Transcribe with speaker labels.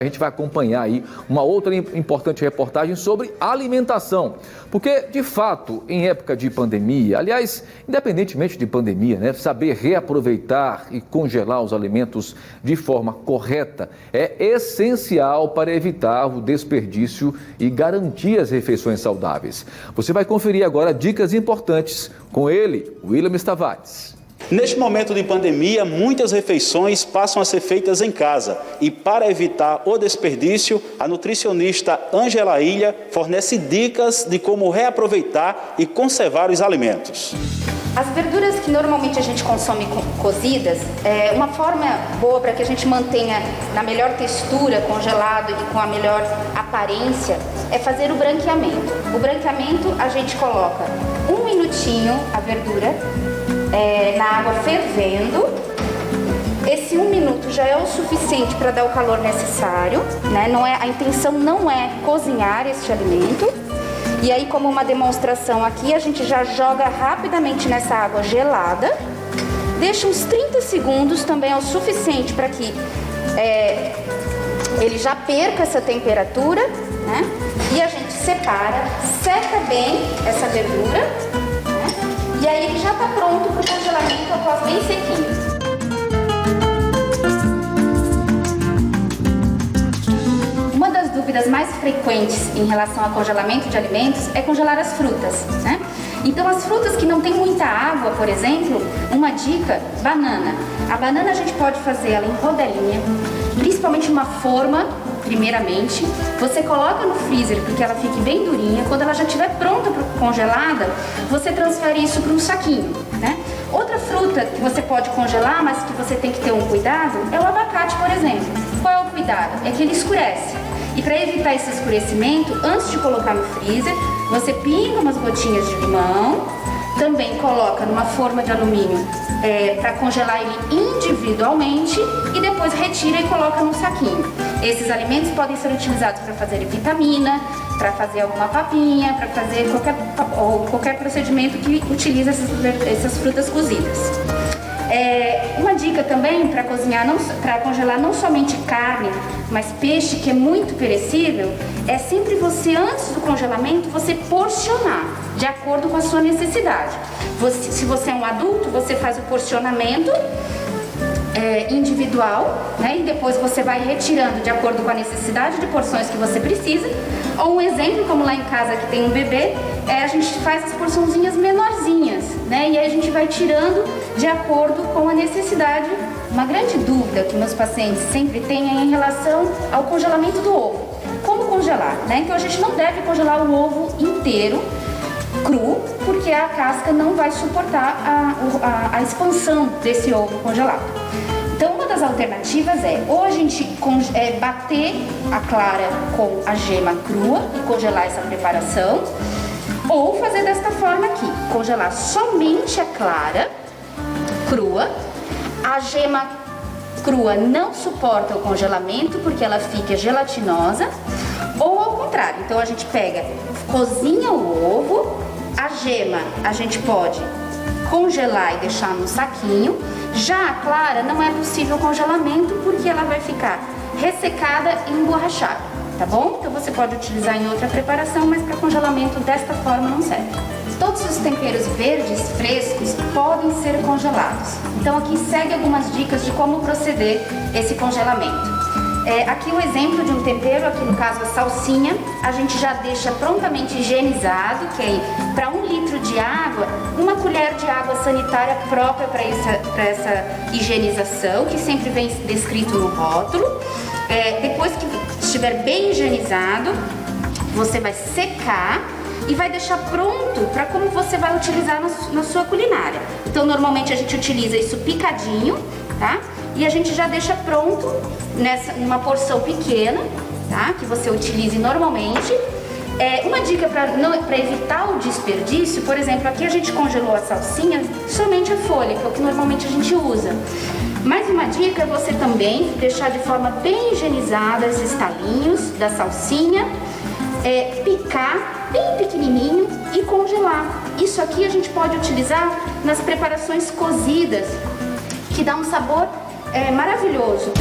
Speaker 1: A gente vai acompanhar aí uma outra importante reportagem sobre alimentação, porque de fato, em época de pandemia, aliás, independentemente de pandemia, né, saber reaproveitar e congelar os alimentos de forma correta é essencial para evitar o desperdício e garantir as refeições saudáveis. Você vai conferir agora dicas importantes com ele, William Tavares.
Speaker 2: Neste momento de pandemia, muitas refeições passam a ser feitas em casa e, para evitar o desperdício, a nutricionista Ângela Ilha fornece dicas de como reaproveitar e conservar os alimentos.
Speaker 3: As verduras que normalmente a gente consome cozidas, uma forma boa para que a gente mantenha na melhor textura, congelado e com a melhor aparência, é fazer o branqueamento. O branqueamento a gente coloca 1 minutinho a verdura na água fervendo. Esse 1 minuto já é o suficiente para dar o calor necessário, né? A intenção não é cozinhar este alimento. E aí, como uma demonstração aqui, a gente já joga rapidamente nessa água gelada, deixa uns 30 segundos, também é o suficiente para que ele já perca essa temperatura, né? E a gente separa, seca bem essa verdura, né? E aí ele já está pronto para o congelamento após bem sequinho. Uma das dúvidas mais frequentes em relação ao congelamento de alimentos é congelar as frutas, né? Então, as frutas que não tem muita água, por exemplo, uma dica, banana. A banana a gente pode fazer ela em rodelinha, principalmente uma forma, primeiramente. Você coloca no freezer porque ela fique bem durinha. Quando ela já estiver pronta para congelada, você transfere isso para um saquinho, né? Outra fruta que você pode congelar, mas que você tem que ter um cuidado, é o abacate, por exemplo. Qual é o cuidado? É que ele escurece. E para evitar esse escurecimento, antes de colocar no freezer, você pinga umas gotinhas de limão, também coloca numa forma de alumínio para congelar ele individualmente e depois retira e coloca num saquinho. Esses alimentos podem ser utilizados para fazer vitamina, para fazer alguma papinha, para fazer qualquer procedimento que utiliza essas frutas cozidas. Uma dica também para cozinhar, para congelar não somente carne, mas peixe, que é muito perecível, é sempre você, antes do congelamento, você porcionar de acordo com a sua necessidade. Se você é um adulto, você faz o porcionamento individual, né? E depois você vai retirando de acordo com a necessidade de porções que você precisa. Ou um exemplo, como lá em casa que tem um bebê, a gente faz as porçãozinhas menorzinhas, né? E aí a gente vai tirando de acordo com a necessidade. Uma grande dúvida que meus pacientes sempre têm é em relação ao congelamento do ovo. Como congelar, né? Então a gente não deve congelar o ovo inteiro, cru, porque a casca não vai suportar a expansão desse ovo congelado. Então, uma das alternativas ou a gente bater a clara com a gema crua e congelar essa preparação, ou fazer desta forma aqui, congelar somente a clara crua. A gema crua não suporta o congelamento porque ela fica gelatinosa, ou ao contrário. Então, a gente cozinha o ovo, a gema a gente pode congelar e deixar num saquinho. Já a clara não é possível congelamento porque ela vai ficar ressecada e emborrachada, tá bom? Então você pode utilizar em outra preparação, mas para congelamento desta forma não serve. Todos os temperos verdes frescos podem ser congelados. Então aqui segue algumas dicas de como proceder esse congelamento. Aqui o exemplo de um tempero, aqui no caso a salsinha, a gente já deixa prontamente higienizado, que é para 1 litro de água, 1 colher de água sanitária própria para essa higienização, que sempre vem descrito no rótulo. Depois que estiver bem higienizado, você vai secar e vai deixar pronto para como você vai utilizar na sua culinária. Então normalmente a gente utiliza isso picadinho, tá? E a gente já deixa pronto numa porção pequena, tá? Que você utilize normalmente. Uma dica para evitar o desperdício, por exemplo, aqui a gente congelou a salsinha, somente a folha, que é o que normalmente a gente usa. Mais uma dica é você também deixar de forma bem higienizada esses talinhos da salsinha, picar bem pequenininho e congelar. Isso aqui a gente pode utilizar nas preparações cozidas, que dá um sabor maravilhoso.